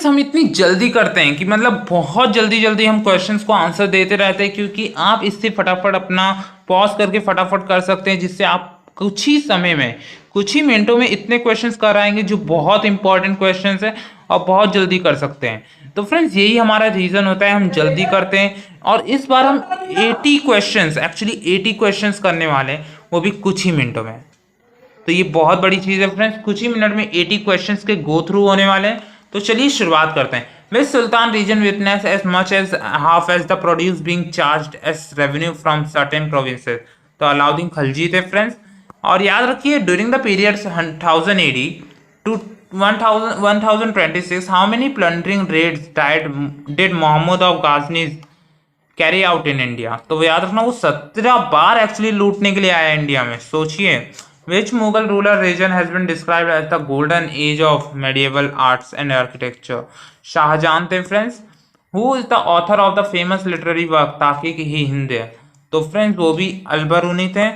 हम इतनी जल्दी करते हैं कि मतलब बहुत जल्दी जल्दी हम क्वेश्चंस को आंसर देते रहते हैं, क्योंकि आप इससे फटाफट अपना पॉज करके फटाफट कर सकते हैं, जिससे आप कुछ ही समय में, कुछ ही मिनटों में इतने क्वेश्चंस कर आएंगे जो बहुत इंपॉर्टेंट क्वेश्चंस है और बहुत जल्दी कर सकते हैं। तो फ्रेंड्स यही हमारा रीज़न होता है, हम जल्दी करते हैं। और इस बार हम 80 क्वेश्चंस, एक्चुअली 80 क्वेश्चंस करने वाले हैं, वो भी कुछ ही मिनटों में। तो ये बहुत बड़ी चीज़ है फ्रेंड्स, कुछ ही मिनट में 80 क्वेश्चंस के गो थ्रू होने वाले हैं। तो चलिए शुरुआत करते हैं। Which sultan reign witnessed as much as half as the produce being charged as revenue from certain provinces. तो अलाउद्दीन खिलजी थे फ्रेंड्स। और याद रखिए, during the period 1000 AD to 1026 how many plundering raids did Mohammad of Ghazni carry out in India. तो याद रखना, वो 17 बार actually लूटने के लिए आया इंडिया में। सोचिए, which Mughal ruler reign has been described as the golden age of medieval arts and architecture. Shahjahan थे friends. Who is the author of the famous literary work Tahqiq ही हिंद। तो फ्रेंड्स वो भी अलबरूनी थे।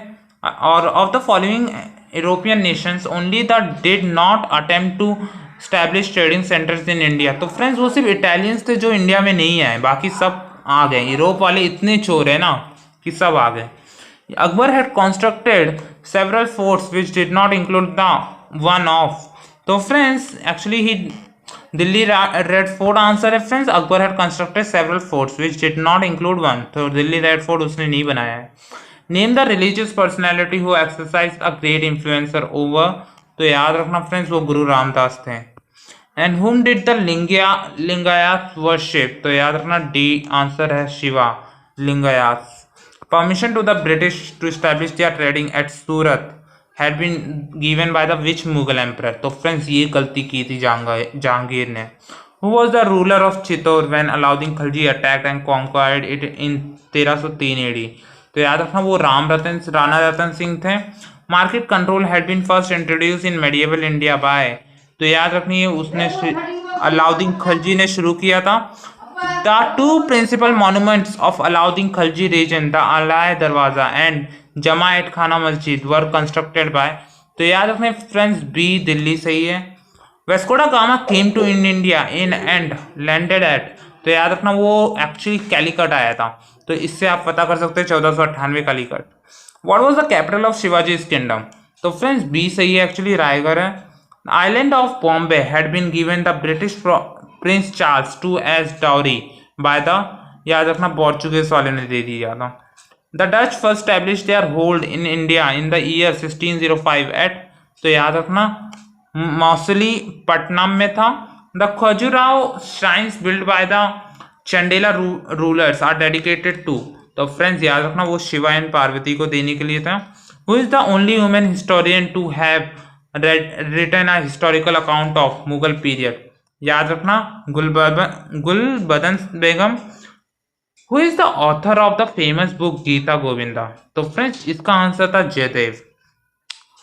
और of the following European nations only the did not attempt to establish trading centres in India. तो friends वो सिर्फ इटालियंस थे जो इंडिया में नहीं आए, बाकी सब आ गए। यूरोप वाले इतने चोर है ना कि सब आ गए। Akbar had constructed several forts which did not include the one of. तो फ्रेंड्स एक्चुअली ही दिल्ली रेड फोर्ट आंसर है friends. Akbar had constructed several forts which did not include one. तो दिल्ली रेड फोर्ट उसने नहीं बनाया है। Name the religious personality who exercise a great influencer over. तो याद रखना फ्रेंड्स, वो गुरु रामदास थे। And whom did the Lingayat worship. तो याद रखना डी आंसर है, Shiva Lingayat. Permission to the British to establish their trading at Surat had been given by the which Mughal emperor. तो फ्रेंड्स ये गलती की थी जहांगीर ने। Who was the ruler of Chittor when Alauddin Khilji attacked and conquered it in 1303 AD। तो याद रखना वो राणा रतन सिंह थे। Market control had been first introduced in medieval India by. तो याद रखनी है उसने अलाउद्दीन खिलजी ने शुरू किया था। The two principal monuments of Alauddin Khilji reign, the Alai Darwaza and जमायत खाना मस्जिद वर कंस्ट्रक्टेड बाय। तो याद रखने फ्रेंड्स बी दिल्ली सही है। Vasco da Gama came to in India in and landed at. तो याद रखना वो एक्चुअली कैलीकट आया था। तो इससे आप पता कर सकते हैं 1498 Calicut. What was the capital of Shivaji's kingdom. तो फ्रेंड्स बी सही है, एक्चुअली रायगढ़ है। Island of Bombay had been given the British Prince Charles II as dowry by the, याद रखना पोर्चुगीज वाले ने दे दिया था। The Dutch first established their hold in India in the year 1605 at। तो याद रखना मौसली पटनम में था। The Khajuraho shrines built by the Chandela rulers are dedicated to। तो फ्रेंड्स याद रखना वो शिवा एंड पार्वती को देने के लिए था। Who is the only woman historian to have written a historical account of Mughal period. याद रखना Gulbadan Begum. Who is the author of the famous book Gita Govinda. तो फ्रेंड्स इसका आंसर था Jayadev.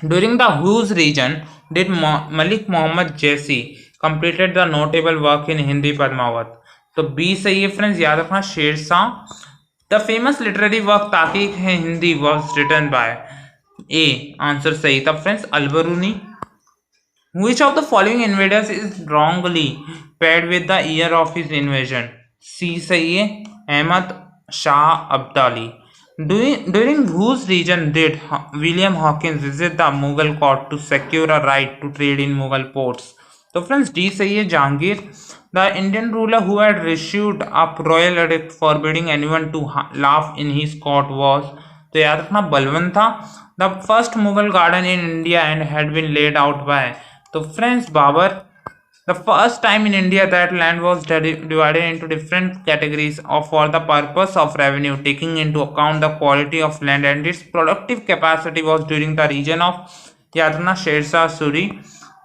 During the whose reign did Malik Muhammad Jayasi completed the notable work in Hindi Padmavat. तो B सही है friends, याद रखना Shershah. The famous literary work Tahqiq है Hindi was written by. A answer सही था friends, Alberuni. Which of the following invaders is wrongly paired with the year of his invasion? C सही है, Ahmad Shah Abdali. During whose region did William Hawkins visit the Mughal court to secure a right to trade in Mughal ports? तो friends D सही है, Jahangir. The Indian ruler who had issued a royal edict forbidding anyone to laugh in his court was। तो याद रखना बलवंत था। The first Mughal garden in India and had been laid out by। तो friends Babur. The first time in India that land was divided into different categories for the purpose of revenue, taking into account the quality of land and its productive capacity was during the region of, याद रखना, Sher Shah Suri.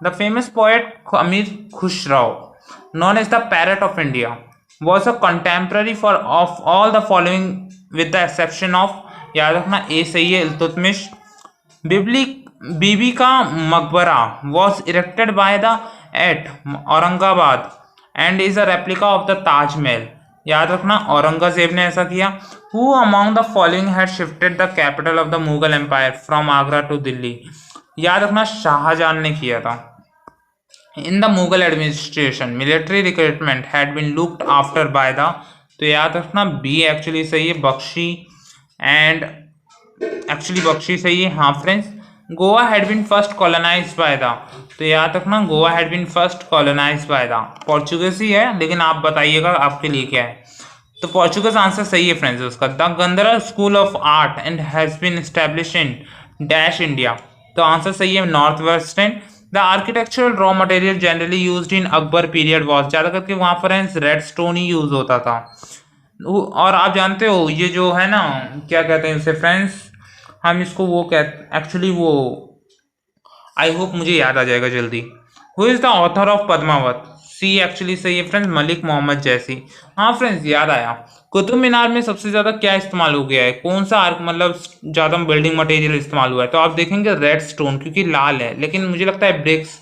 The famous poet Amir Khusrau, known as the Parrot of India, was a contemporary of all the following with the exception of, याद रखना ए सही है, इल्तुतमिश। बीबी का मकबरा was erected by the at Aurangabad and is a replica of the Taj Mahal. याद रखना औरंगजेब ने ऐसा किया। Who among the following had shifted the capital of the Mughal Empire from Agra to Delhi? याद रखना शाहजहां ने किया था। In the Mughal administration military recruitment had been looked after by the, तो याद रखना बी एक्चुअली सही है, बख्शी एंड एक्चुअली बख्शी सही है। हाँ friends, Goa had been first colonized by the, तो याद रखना Goa had been first colonized by the, Portuguese ही है लेकिन आप बताइएगा आपके लिए क्या है। तो पोर्चुगीज आंसर सही है फ्रेंड्स उसका। The Gandhara school of art and has been establish in dash India, तो आंसर सही है north western. The architectural raw material generally used in Akbar period was, ज़्यादा करके वहाँ पर रेड स्टोन ही यूज होता था। और आप जानते हो ये जो है ना क्या कहते हैं उसे फ्रेंड्स, हम इसको वो कहते एक्चुअली वो, आई होप मुझे याद आ जाएगा जल्दी। Who is the author of Padmavat, see actually सही है फ्रेंड्स, मलिक मोहम्मद जैसी। हाँ फ्रेंड्स याद आया, कुतुब मीनार में सबसे ज़्यादा क्या इस्तेमाल हो गया है, कौन सा आर्क मतलब ज़्यादा बिल्डिंग मटेरियल इस्तेमाल हुआ है, तो आप देखेंगे रेड स्टोन, क्योंकि लाल है, लेकिन मुझे लगता है ब्रिक्स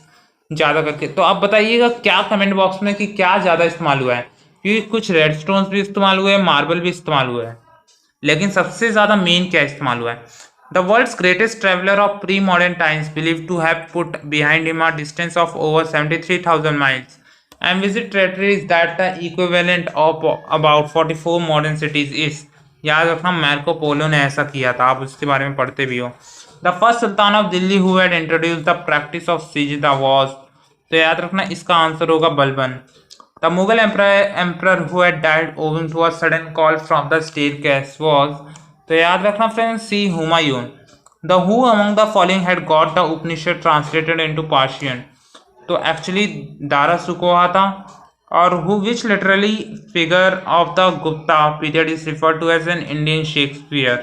ज़्यादा करके। तो आप बताइएगा क्या कमेंट बॉक्स में कि क्या ज़्यादा इस्तेमाल हुआ है, क्योंकि कुछ रेड स्टोन्स भी इस्तेमाल हुए हैं, मार्बल भी इस्तेमाल हुआ है, लेकिन सबसे ज़्यादा मेन क्या इस्तेमाल हुआ है। The world's greatest traveller of pre modern times believe to have put behind him a distance of over 73,000 miles and visit territories that the equivalent of about 44 modern cities is, याद रखना Marco Polo ने ऐसा किया था, आप उसके बारे में पढ़ते भी हो। The first sultan of Delhi who had introduce the practice of sijda was, तो याद रखना इसका आंसर होगा Balban. The Mughal emperor who had died owing to a sudden call from the staircase was, तो याद रखना friends see Humayun. The who among the following had got the Upanishad translated into Persian, तो actually Dara Shikoh था। और who which literally figure of the Gupta period is referred to as an Indian Shakespeare,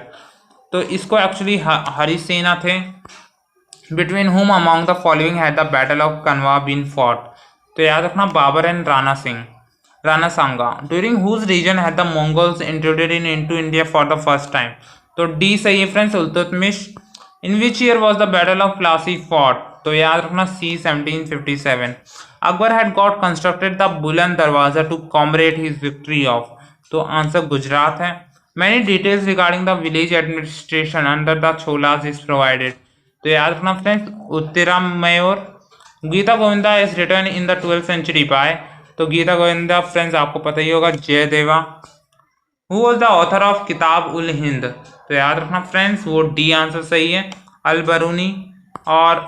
तो इसको actually Harisena थे। Between whom among the following had the battle of Khanwa been fought, तो याद रखना Babur and Rana Sanga. During whose reign had the Mongols introduced into India for the first time, तो D सही है friends Iltutmish. In which year was the battle of Plassey fought, तो याद रखना C 1757। Akbar had got constructed the Buland Darwaza to commemorate his victory of, तो answer Gujarat है। Many details regarding the village administration under the Cholas is provided, तो याद रखना friends Uttaramerur. Gita Govinda is written in the 12th century by, तो Gita Govinda friends आपको पता ही होगा Jayadeva. Who was the author of Kitab ul Hind, तो याद रखना फ्रेंड्स वो डी आंसर सही है अल बरूनी। और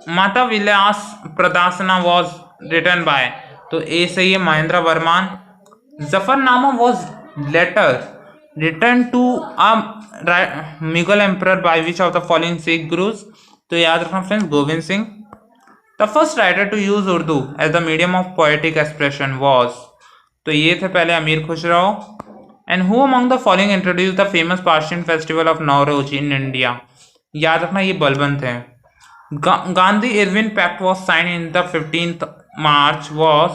Matta Vilasa Prahasana was written by, तो ए सही है Mahendra Varman. Zafarnama was letter written to a Mughal emperor by which of the following Sikh gurus, तो याद रखना friends Govind Singh. The first writer to use Urdu as the medium of poetic expression was, तो ये थे पहले Amir Khusro. And who among the following introduce the famous Persian festival of Navroz in India, याद रखना ये बलबन थे। Gandhi Irwin pact was sign in the 15th March was,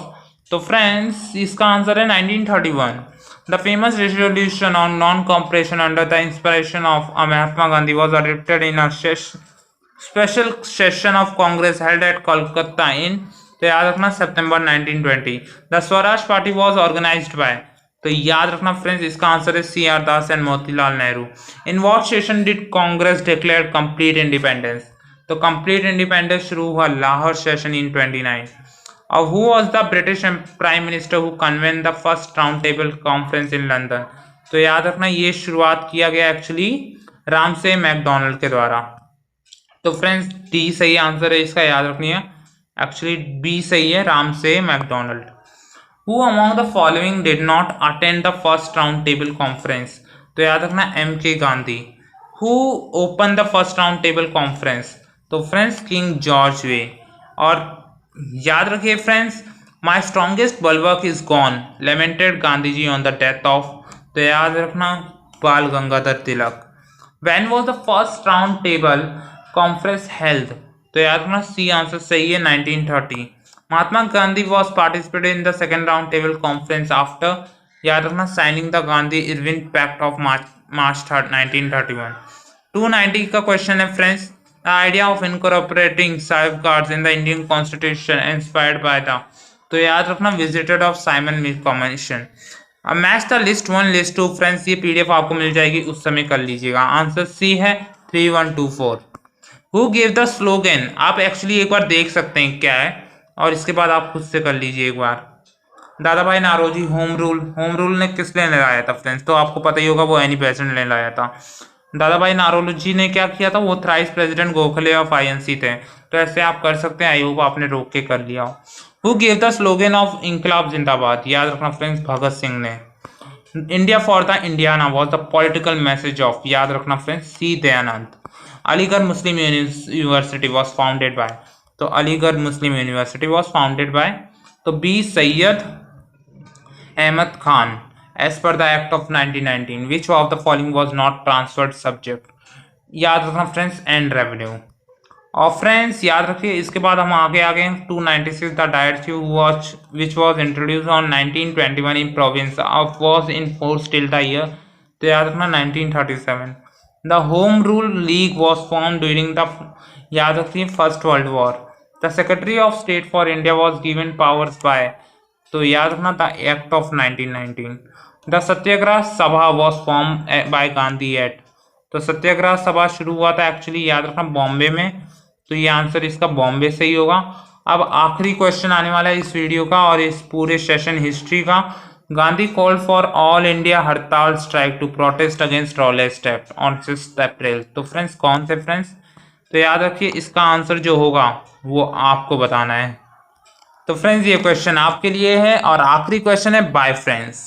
तो फ्रेंड्स इसका आंसर है 1931। The famous resolution on non cooperation under the inspiration of Mahatma Gandhi was adopted in a special session of Congress held at Kolkata in, तो याद रखना सितंबर 1920। The Swaraj party was organised by, तो याद रखना फ्रेंड्स इसका आंसर है C R Das and Motilal Nehru. In what session did Congress declare complete independence, तो कंप्लीट इंडिपेंडेंस शुरू हुआ लाहौर सेशन इन 29। और who was the British prime minister who convene the first round table conference in London, तो याद रखना ये शुरुआत किया गया एक्चुअली रामसे मैकडोनल्ड के द्वारा। तो फ्रेंड्स डी सही आंसर है इसका, याद रखनी है एक्चुअली बी सही है Ramsay MacDonald. Who among the following did not attend the first round table conference, तो याद रखना M K Gandhi. Who open the first round table conference, तो फ्रेंड्स किंग जॉर्ज वे। और याद रखिए friends my strongest bulwark is gone lamented Gandhi ji on the death of, तो याद रखना Bal Gangadhar Tilak. When was the first round table conference held, तो याद रखना सी आंसर सही है 1930। Mahatma Gandhi was participated in the second round table conference after, याद रखना signing the Gandhi Irwin pact of March 1931। 290 का क्वेश्चन है friends, the idea of incorporating safeguards in the Indian constitution inspired by the, तो याद रखना visited of Simon commission. अब match the list 1 list 2 friends, ये PDF आपको मिल जाएगी उस समय कर लीजिएगा। आंसर सी है 3124। हु गिव द स्लोगन, आप एक्चुअली एक बार देख सकते हैं क्या है, और इसके बाद आप खुद से कर लीजिए एक बार। दादा भाई नारोजी, होम रूल ने किस लिए लाया था फ्रेंड्स? तो आपको पता ही होगा, वो एनी बेसेंट ने लाया था। दादा भाई नारोजी ने क्या किया था? वो thrice president Gokhale of INC थे। तो ऐसे आप कर सकते हैं। आई होप आपने रोक के कर लिया हो। Who give the slogan of इंकलाब जिंदाबाद? याद रखना फ्रेंड्स, भगत सिंह ने। India for the Indians was the political message of, याद रखना friends, C Dayanand. Aligarh Muslim University was founded by, तो Aligarh Muslim University was founded by तो B Syed Ahmad Khan as per the act of 1919। Which of the following was not transferred subject? याद रखना friends, and revenue. और friends याद रखिए, इसके बाद हम आगे आ गए 296 the dyarchy which was introduce on 1921 in province of was in force till the year, तो याद रखना 1937। The home rule league was form during the, याद रखिए, first world war. The secretary of state for India was given powers by, तो याद रखना the act of 1919। The Satyagraha Sabha was form by Gandhi at, तो सत्याग्रह सभा शुरू हुआ था एक्चुअली, याद रखना, बॉम्बे में। तो ये आंसर इसका बॉम्बे से ही होगा। अब आखिरी क्वेश्चन आने वाला है इस वीडियो का और इस पूरे सेशन हिस्ट्री का। Gandhi called for all India हड़ताल strike to protest against Rowlatt act on 6 April. तो फ्रेंड्स कौन से फ्रेंड्स? तो याद रखिए, इसका आंसर जो होगा वो आपको बताना है। तो फ्रेंड्स ये क्वेश्चन आपके लिए है और आखिरी क्वेश्चन है। Bye friends.